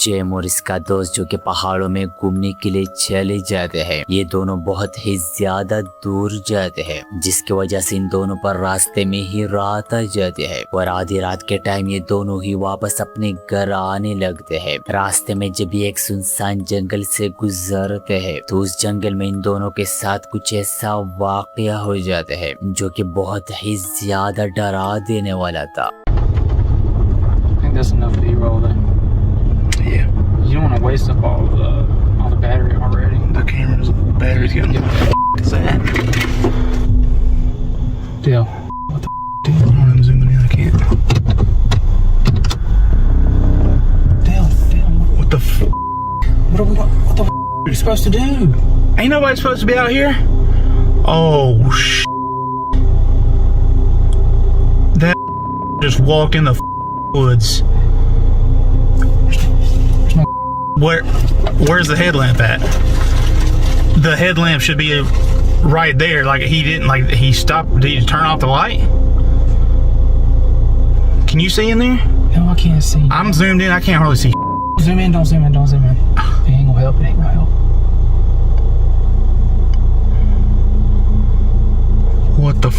GeM और इसका दोस्त जो कि पहाड़ों में घूमने के लिए चले जाते हैं। ये दोनों बहुत ही ज्यादा दूर जाते हैं, जिसकी वजह से इन दोनों पर रास्ते में ही रात आ जाती है और आधी रात के टाइम ये दोनों ही वापस अपने घर आने लगते हैं। रास्ते में जब ये एक सुनसान जंगल से गुजरते हैं तो उस जंगल में इन दोनों के साथ कुछ ऐसा वाकया हो जाता है जो कि बहुत ही ज्यादा डरा देने वाला था। That's enough B-roll then. Yeah. You don't want to waste up all the battery already. The camera's battery's getting. What is that? Deal. What the dude? I'm zooming in. I can't. Deal. What the What the are you supposed to do? Ain't nobody supposed to be out here. Oh that just walked in the woods. Where's the headlamp at? The headlamp should be right there. Like he didn't. Like he stopped. Did he turn off the light? Can you see in there? No, I can't see. I'm zoomed in. I can't hardly see. Zoom in. Don't zoom in. Don't zoom in. It ain't gonna help. It ain't gonna help. What the?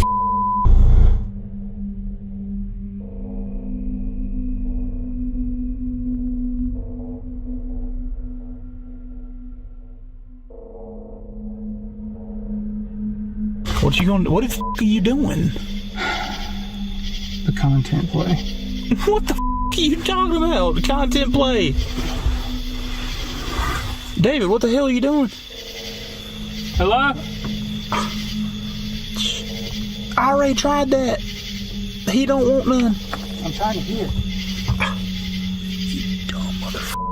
What you going? What the are you doing? The content play. What the are you talking about? Content play. David, what the hell are you doing? Hello? I already tried that. He don't want none. I'm trying to hear. You dumb motherfucker.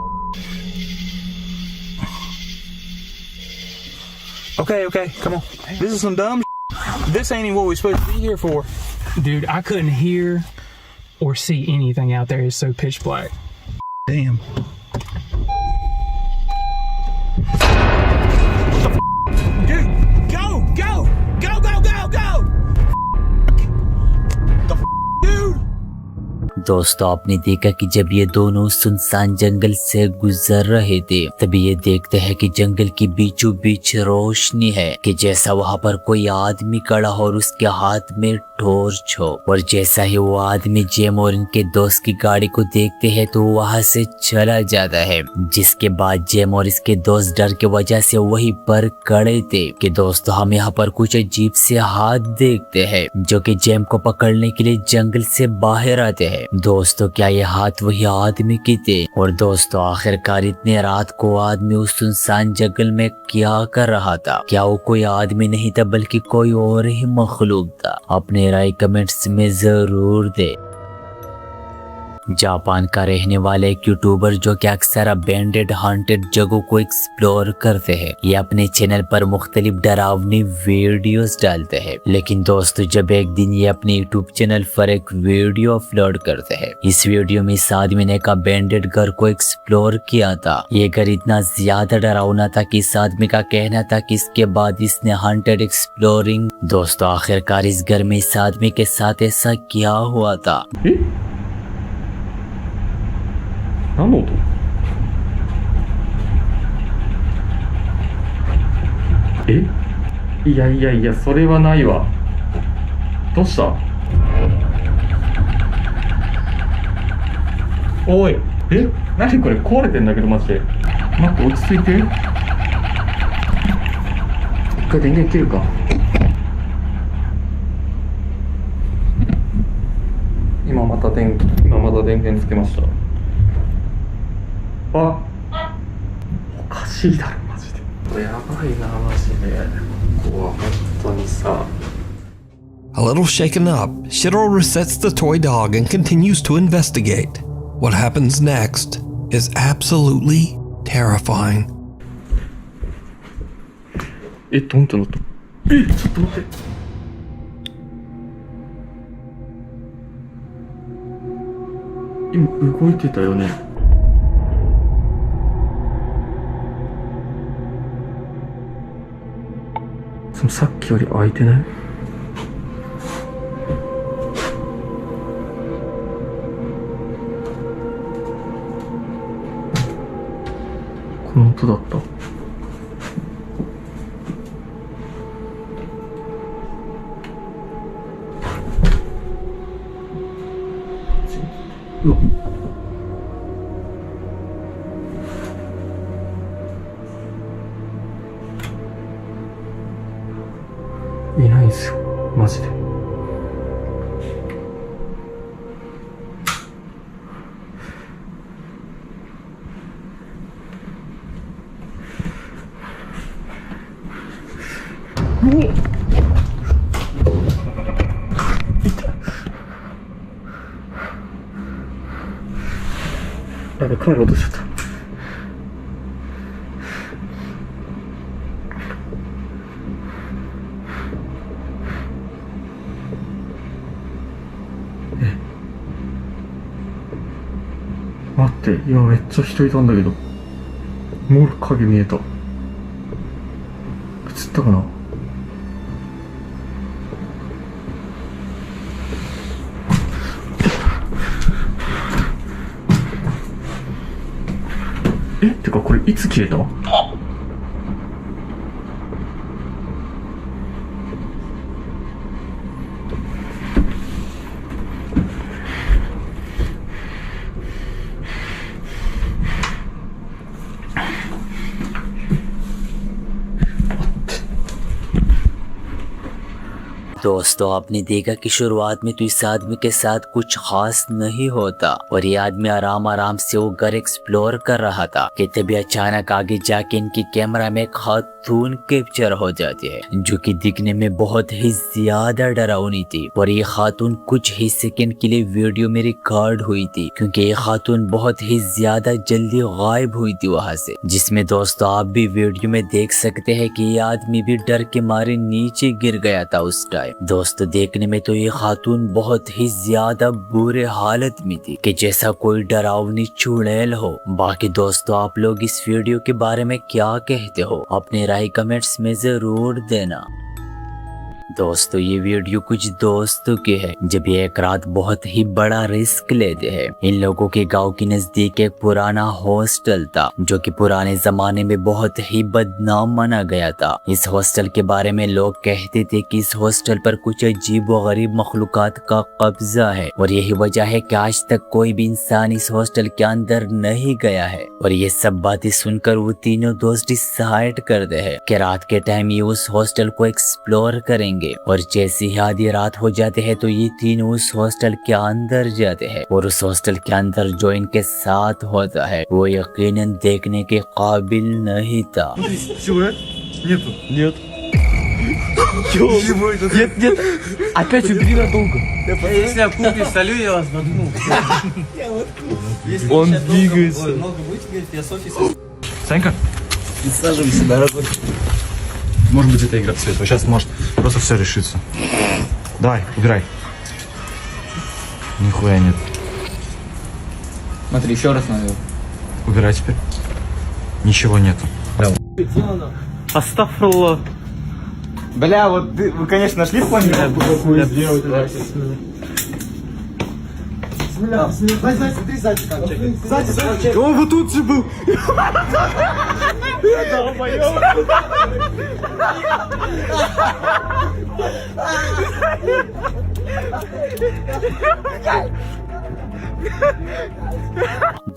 Okay, come on. This is some dumb. This ain't even what we're supposed to be here for. Dude, I couldn't hear or see anything out there. It's so pitch black. Damn. Dude, go! Dude! दोस्तों आपने देखा कि जब ये दोनों सुनसान जंगल से गुजर रहे थे तभी ये देखते हैं कि जंगल की बीचों बीच रोशनी है कि जैसा वहां पर कोई आदमी खड़ा हो और उसके हाथ में टॉर्च हो। और जैसा ही वो आदमी जेम और इनके दोस्त की गाड़ी को देखते हैं तो वहां से चला जाता है, जिसके बाद जेम और इसके दोस्त डर के वजह से वहीं पर खड़े थे कि दोस्तों हम यहाँ पर कुछ अजीब से हाथ देखते हैं जो कि जेम को पकड़ने के लिए जंगल से बाहर आते हैं। दोस्तों क्या ये हाथ वही आदमी की थे? और दोस्तों आखिरकार इतने रात को आदमी उस सुनसान जंगल में क्या कर रहा था? क्या वो कोई आदमी नहीं था बल्कि कोई और ही मखलूक था? अपने राय कमेंट्स में जरूर दे। जापान का रहने वाले एक यूट्यूबर जो कि अक्सर अबैंडेड हॉन्टेड जगहों को एक्सप्लोर करते हैं, ये अपने चैनल पर मुख्तलिफ डरावनी वीडियोस डालते हैं। लेकिन दोस्तों जब एक दिन ये अपने यूट्यूब चैनल पर एक वीडियो अपलोड करते हैं, इस वीडियो में इस आदमी ने एक अबैंडेड घर को एक्सप्लोर किया था। ये घर इतना ज्यादा डरावना था कि इस आदमी का कहना था कि इसके बाद इसने हॉन्टेड एक्सप्लोरिंग। दोस्तों आखिरकार इस घर में इस आदमी के साथ ऐसा क्या हुआ था? 何の音？え？いやそれはないわ。どうした？おい、え？何これ壊れてんだけどマジで。待って落ち着いて。一回電源切るか。今また電源つけました。あ、おかしいだろマジで。これやばいなマジで。ここは本当にさ。A little shaken up, Shiro resets the toy dog and continues to investigate. What happens next is absolutely terrifying. どんってなった。ちょっと待って。今動いてたよね。さっきより開いてない？この音だった。うわ。いないんですよ、マジで。やべ、帰ろうとしちゃった。待って、今めっちゃ人いたんだけど、もう影見えた。映ったかな。てかこれいつ消えた？दोस्तों आपने देखा कि शुरुआत में तो इस आदमी के साथ कुछ खास नहीं होता और ये आदमी आराम आराम से वो घर एक्सप्लोर कर रहा था कि तभी अचानक आगे जाके इनकी कैमरा में खातून कैप्चर हो जाती है जो कि दिखने में बहुत ही ज्यादा डरावनी थी। और ये खातून कुछ ही सेकंड के लिए वीडियो में रिकॉर्ड हुई थी क्योंकि ये खातून बहुत ही ज्यादा जल्दी गायब हुई थी वहां से, जिसमें दोस्तों आप भी वीडियो में देख सकते हैं कि ये आदमी भी डर के मारे नीचे गिर गया था उस टाइम। दोस्तों देखने में तो ये खातून बहुत ही ज्यादा बुरे हालत में थी कि जैसा कोई डरावनी चुड़ैल हो। बाकी दोस्तों आप लोग इस वीडियो के बारे में क्या कहते हो, अपने राय कमेंट्स में जरूर देना। दोस्तों ये वीडियो कुछ दोस्तों की है जब ये एक रात बहुत ही बड़ा रिस्क लेते हैं। इन लोगों के गांव के नजदीक एक पुराना हॉस्टल था जो कि पुराने जमाने में बहुत ही बदनाम माना गया था। इस हॉस्टल के बारे में लोग कहते थे कि इस हॉस्टल पर कुछ अजीब व गरीब मखलूकात का कब्जा है और यही वजह है कि आज तक कोई भी इंसान इस हॉस्टल के अंदर नहीं गया है। और ये सब बातें सुनकर वो तीनों दोस्त डिसाइड करते हैं कि रात के टाइम ये उस हॉस्टल को एक्सप्लोर करेंगे। और जैसे ही आधी रात हो जाते हैं तो ये तीनों उस हॉस्टल के अंदर जाते हैं और उस हॉस्टल के अंदर जो इनके साथ होता है वो यकीनन देखने के काबिल नहीं था। Нет. Опять убери надолго. Если я кухню солю, я вас воткну. Он двигается. Много будете говорить, я Софи солю. Санька? Саживайся, дорогой. Может быть, это игра цвета. Сейчас может просто все решится. Давай, убирай. Нихуя нет. Смотри, еще раз надо. Убирай теперь. Ничего нету. Астафрулlah. Бля, вот вы, конечно, нашли планету? Он вот тут же был.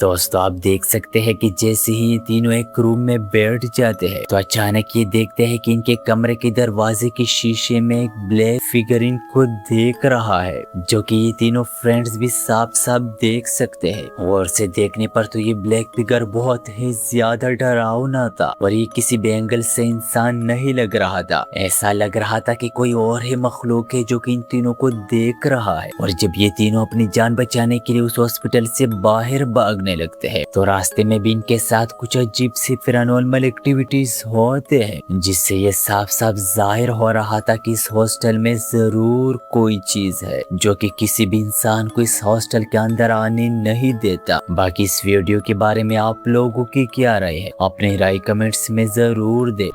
दोस्तों आप देख सकते हैं कि जैसे ही ये तीनों एक रूम में बैठ जाते हैं तो अचानक ये देखते हैं कि इनके कमरे के दरवाजे के शीशे में एक ब्लैक फिगर इनको देख रहा है जो कि ये तीनों फ्रेंड्स भी साफ साफ देख सकते हैं। और से देखने पर तो ये ब्लैक फिगर बहुत ही ज्यादा डरावना था और ये किसी भी एंगल से इंसान नहीं लग रहा था। ऐसा लग रहा था कि कोई और ही मखलूक है जो कि इन तीनों को देख रहा है। और जब ये तीनों अपनी जान बचाने के लिए उस हॉस्पिटल से बाहर भागने लगते हैं तो रास्ते में भी इनके साथ कुछ अजीब सी पैरानॉर्मल एक्टिविटीज होते हैं जिससे ये साफ साफ जाहिर हो रहा था कि इस हॉस्टल में जरूर कोई चीज है जो कि किसी भी इंसान को इस हॉस्टल के अंदर आने नहीं देता। बाकी इस वीडियो के बारे में आप लोगों की क्या राय है, अपनी राय कमेंट्स में जरूर दे।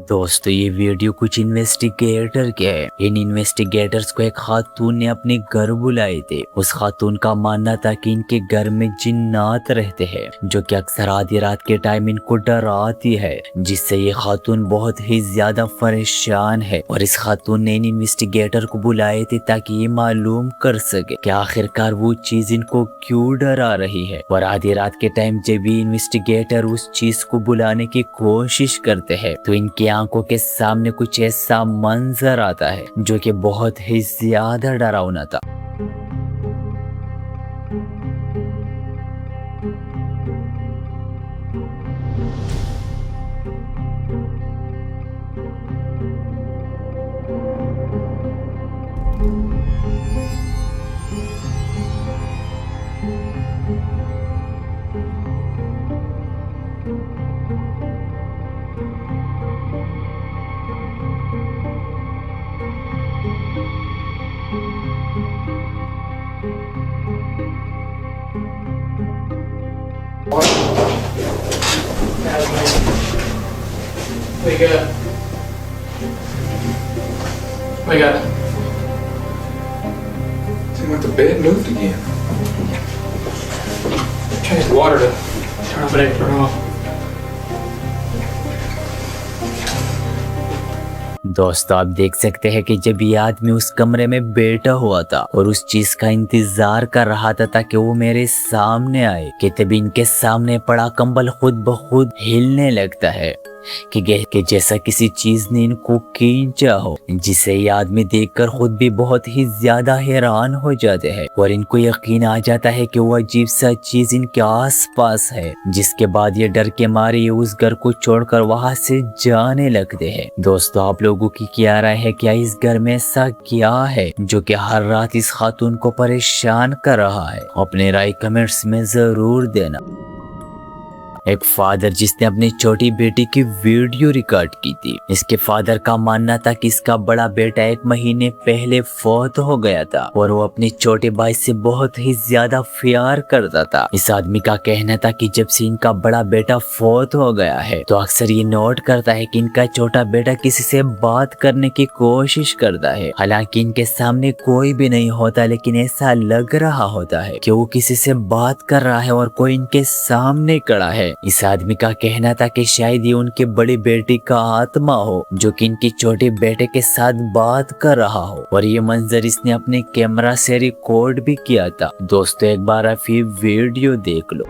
दोस्तों ये वीडियो कुछ इन्वेस्टिगेटर के है। इन इन्वेस्टिगेटर्स को एक खातून ने अपने घर बुलाए थे। उस खातून का मानना था कि इनके घर में जिन्नात रहते हैं जो कि अक्सर आधी रात के टाइम इनको डराती है, जिससे ये खातून बहुत ही ज्यादा परेशान है। और इस खातून ने इन इन्वेस्टिगेटर को बुलाए थे ताकि ये मालूम कर सके कि आखिरकार वो चीज इनको क्यों डरा रही है। और आधी रात के टाइम जब भी इन्वेस्टिगेटर उस चीज को बुलाने की कोशिश करते हैं तो इनकी आंखों के सामने कुछ ऐसा मंजर आता है जो कि बहुत ही ज्यादा डरावना था। Wake up. Wake up. Seems like the bed moved again. Change the water to turn off it, turn off. दोस्तों आप देख सकते हैं कि जब ये आदमी उस कमरे में बैठा हुआ था और उस चीज का इंतजार कर रहा था ताकि वो मेरे सामने आए, कि तभी इनके सामने पड़ा कंबल खुद ब खुद हिलने लगता है कि जैसा किसी चीज ने इनको खींचा हो, जिसे ये आदमी देखकर खुद भी बहुत ही ज्यादा हैरान हो जाते हैं और इनको यकीन आ जाता है कि वो अजीब सा चीज इनके आसपास है। जिसके बाद ये डर के मारे ये उस घर को छोड़कर वहां से जाने लगते हैं। दोस्तों आप लोगों की क्या राय है, क्या इस घर में ऐसा क्या है जो कि हर रात इस खातून को परेशान कर रहा है? अपने राय कमेंट्स में जरूर देना। एक फादर जिसने अपनी छोटी बेटी की वीडियो रिकॉर्ड की थी, इसके फादर का मानना था कि इसका बड़ा बेटा 1 महीने पहले फौत हो गया था और वो अपने छोटे भाई से बहुत ही ज्यादा प्यार करता था। इस आदमी का कहना था कि जब से इनका बड़ा बेटा फौत हो गया है तो अक्सर ये नोट करता है कि इनका छोटा बेटा किसी से बात करने की कोशिश करता है। हालांकि इनके सामने कोई भी नहीं होता, लेकिन ऐसा लग रहा होता है कि वो किसी से बात कर रहा है और कोई इनके सामने खड़ा है। इस आदमी का कहना था कि शायद ये उनके बड़ी बेटी का आत्मा हो जो कि इनके छोटे बेटे के साथ बात कर रहा हो, और ये मंजर इसने अपने कैमरा से रिकॉर्ड भी किया था। दोस्तों एक बार आप ये वीडियो देख लो।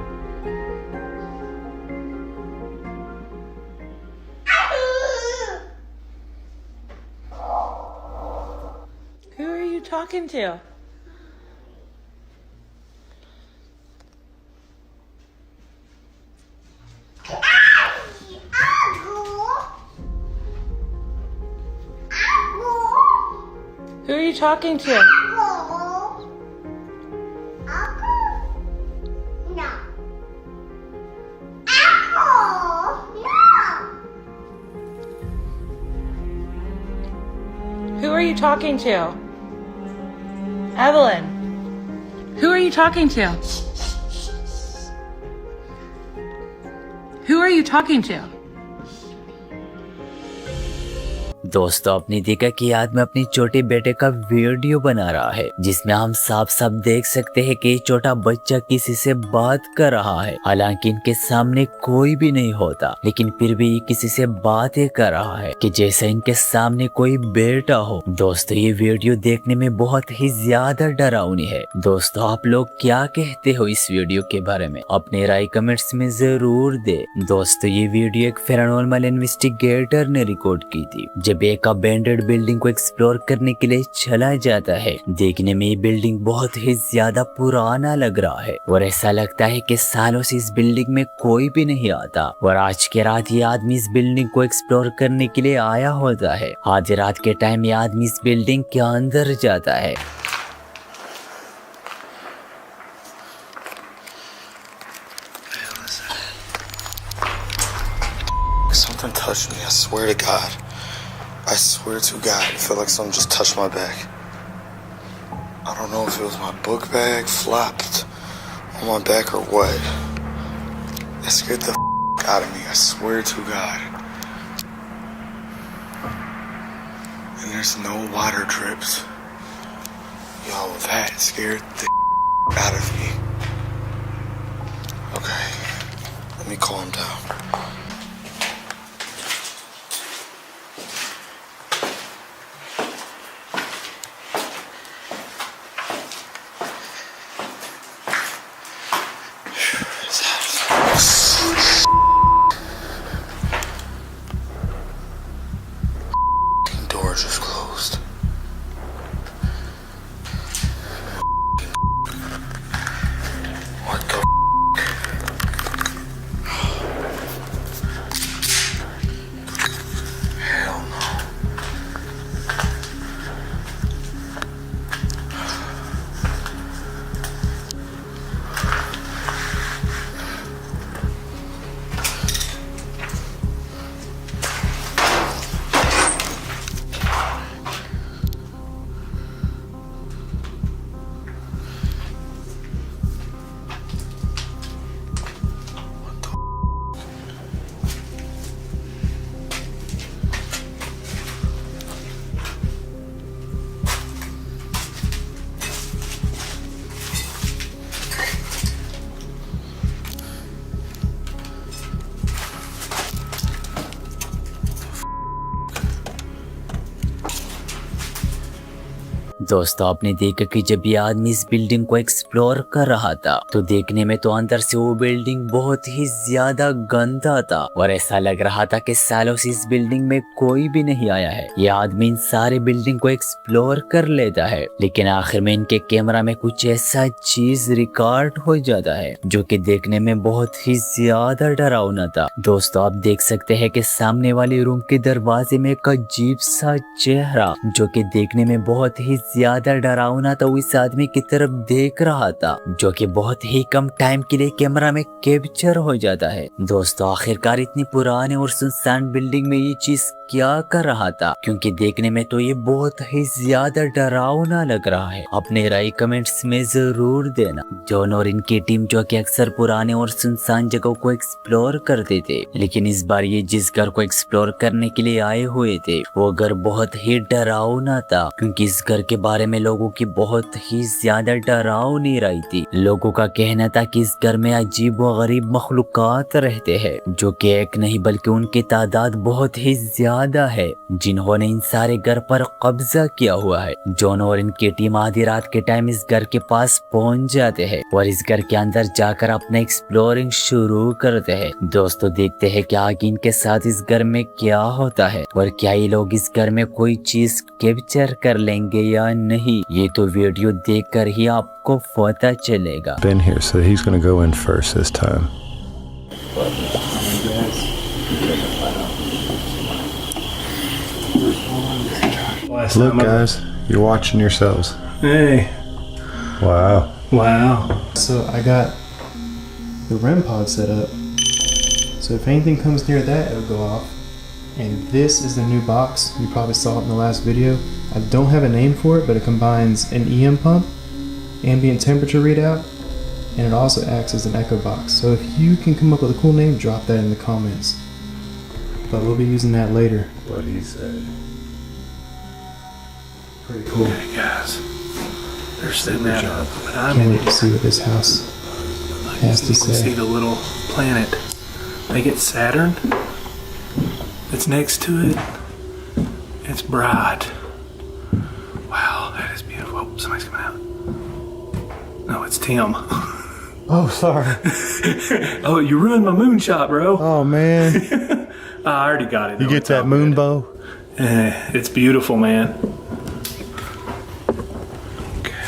Who are you talking to? Who are you talking to? Who are you talking to? Evelyn. Who are you talking to? Who are you talking to? दोस्तों आपने देखा कि आदमी अपने छोटे बेटे का वीडियो बना रहा है जिसमें हम साफ साफ देख सकते हैं कि छोटा बच्चा किसी से बात कर रहा है। हालांकि इनके सामने कोई भी नहीं होता, लेकिन फिर भी किसी से बातें कर रहा है कि जैसे इनके सामने कोई बैठा हो। दोस्तों ये वीडियो देखने में बहुत ही ज्यादा डरावनी है। दोस्तों आप लोग क्या कहते हो इस वीडियो के बारे में? अपने राय कमेंट्स में जरूर दे। दोस्तों ये वीडियो एक पैरानॉर्मल इन्वेस्टिगेटर ने रिकॉर्ड की थी जब एक अबैंडन्ड बिल्डिंग को एक्सप्लोर करने के लिए चला जाता है। देखने में ये बिल्डिंग बहुत ही ज्यादा पुराना लग रहा है और ऐसा लगता है कि सालों से इस बिल्डिंग में कोई भी नहीं आता, और आज के रात ये आदमी इस बिल्डिंग को एक्सप्लोर करने के लिए आया होता है। आधी रात के टाइम ये आदमी इस बिल्डिंग के अंदर जाता है। Something touched me, I swear to God. I swear to God, I feel like something just touched my back. I don't know if it was my book bag flopped on my back or what. It scared the out of me, I swear to God. and there's no water drips. Yo, that scared the out of me. Okay, let me calm down. Door just closed. What the hell no. दोस्तों आपने देखा कि जब ये आदमी इस building को explore कर रहा था तो देखने में तो अंदर से वो बिल्डिंग बहुत ही ज्यादा गंदा था और ऐसा लग रहा था कि सालों से इस बिल्डिंग में कोई भी नहीं आया है। ये आदमी इन सारे बिल्डिंग को एक्सप्लोर कर लेता है लेकिन आखिर में इनके कैमरा में कुछ ऐसा चीज रिकॉर्ड हो जाता है जो कि देखने में बहुत ही ज्यादा डरावना था। दोस्तों आप देख सकते हैं कि सामने वाले रूम के दरवाजे में एक अजीब सा चेहरा जो कि देखने में बहुत ही ज्यादा डरावना था वो इस आदमी की तरफ देख रहा था जो कि बहुत ही कम टाइम के लिए कैमरा में कैप्चर हो जाता है। दोस्तों आखिरकार इतनी पुराने और सुनसान बिल्डिंग में ये चीज क्या कर रहा था क्योंकि देखने में तो ये बहुत ही ज्यादा डरावना लग रहा है। अपने राय कमेंट्स में जरूर देना। जॉन और इनकी टीम जो कि अक्सर पुराने और सुनसान जगहों को एक्सप्लोर करते थे लेकिन इस बार ये जिस घर को एक्सप्लोर करने के लिए आए हुए थे वो घर बहुत ही डरावना था क्योंकि इस घर के बारे में लोगों की बहुत ही ज्यादा डरावनी राय थी। लोगों का कहना था कि इस घर में अजीब व गरीब मखलूकात रहते हैं जो कि एक नहीं बल्कि उनकी तादाद बहुत ही ज्यादा है जिन्होंने इन सारे घर पर कब्जा किया हुआ है। जॉन और इनकी टीम आधी रात के टाइम इस घर के पास पहुंच जाते हैं और इस घर के अंदर जाकर अपना एक्सप्लोरिंग शुरू करते हैं। दोस्तों देखते हैं कि आगे इनके साथ इस घर में क्या होता है और क्या ये लोग इस घर में कोई चीज कैप्चर कर लेंगे या नहीं, ये तो वीडियो देखकर ही आपको पता चलेगा। Been here, so he's gonna go in first this time. Look, guys, you're watching yourselves. Hey. Wow. Wow. So I got the REM pod set up. So if anything comes near that, it'll go off. And this is the new box. You probably saw it in the last video. I don't have a name for it, but it combines an EM pump, ambient temperature readout, and it also acts as an echo box. So if you can come up with a cool name, drop that in the comments. But we'll be using that later. What he said. Pretty cool. Okay, guys. They're setting that up. But I'm Can't wait to see what this house has to you can see say. the little planet. They get Saturn. It's next to it. It's bright. Wow, that is beautiful. Oh, somebody's coming out. No, it's Tim. Oh, sorry. Oh, you ruined my moon shot, bro. Oh, man. I already got it. You though. get It's that all moon good. bow? It's beautiful, man. Okay.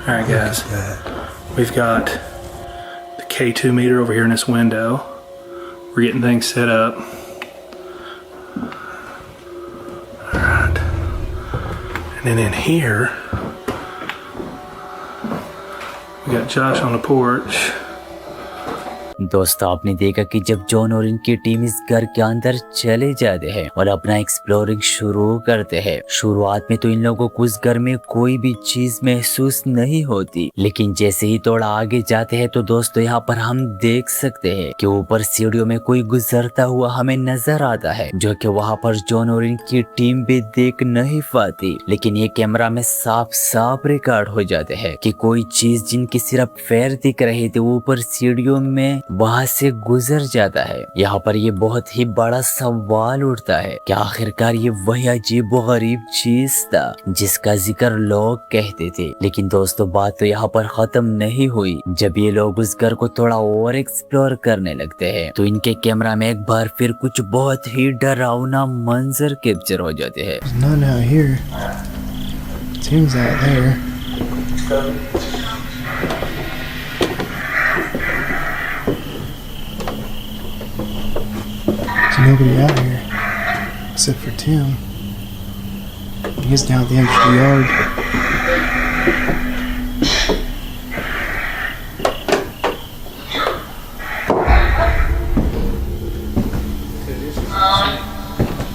All right, guys. We've got the K2 meter over here in this window. We're getting things set up. All right. And then in here, we got Josh on the porch. दोस्तों आपने देखा कि जब John और इनकी team इस घर के अंदर चले जाते हैं और अपना एक्सप्लोरिंग शुरू करते हैं, शुरुआत में तो इन लोगों को उस घर में कोई भी चीज महसूस नहीं होती, लेकिन जैसे ही थोड़ा आगे जाते हैं तो दोस्तों यहाँ पर हम देख सकते हैं कि ऊपर सीढ़ियों में कोई गुजरता हुआ हमें नजर आता है, जो कि वहाँ पर जॉन और इनकी टीम भी देख नहीं पाती, लेकिन ये कैमरा में साफ साफ रिकॉर्ड हो जाते हैं कि कोई चीज जिनकी सिर्फ पैर दिख रहे थे ऊपर सीढ़ियों में वहां से गुजर जाता है। यहाँ पर ये बहुत ही बड़ा सवाल उठता है कि आखिरकार ये वही अजीब व गरीब चीज था जिसका जिक्र लोग कहते थे। लेकिन दोस्तों बात तो यहाँ पर खत्म नहीं हुई। जब ये लोग उस घर को थोड़ा और एक्सप्लोर करने लगते हैं तो इनके कैमरा में एक बार फिर कुछ बहुत ही डरावना मंजर कैप्चर हो जाते हैं। None out here. Tim's out there. There's nobody out here except for Tim. He's down at the end of the yard.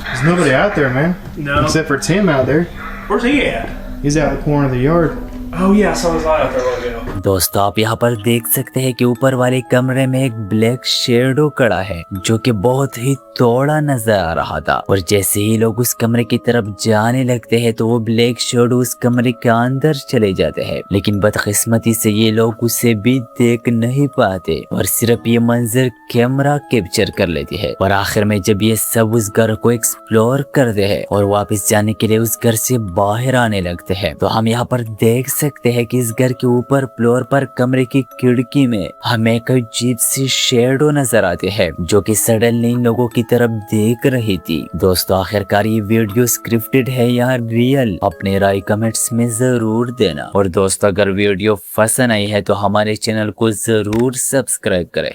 There's nobody out there, man. No. Except for Tim out there. Where's he at? He's out in the corner of the yard. Oh yeah, I saw his light out there a while ago. दोस्तों आप यहाँ पर देख सकते हैं कि ऊपर वाले कमरे में एक ब्लैक शेडो खड़ा है जो कि बहुत ही थोड़ा नजर आ रहा था, और जैसे ही लोग उस कमरे की तरफ जाने लगते हैं तो वो ब्लैक शेडो उस कमरे के अंदर चले जाते हैं, लेकिन बदकिस्मती से ये लोग उसे भी देख नहीं पाते और सिर्फ ये मंजर कैमरा कैप्चर कर लेती है। और आखिर में जब ये सब उस घर को एक्सप्लोर करते हैं और वापस जाने के लिए उस घर से बाहर आने लगते हैं तो हम यहाँ पर देख सकते हैं कि इस घर के ऊपर फ्लोर पर कमरे की खिड़की में हमें एक अजीब सी शेडो नजर आती है जो कि सडनली इन लोगों की तरफ देख रही थी। दोस्तों आखिरकार ये वीडियो स्क्रिप्टेड है या रियल, अपने राय कमेंट्स में जरूर देना। और दोस्तों अगर वीडियो पसंद आई है तो हमारे चैनल को जरूर सब्सक्राइब करें।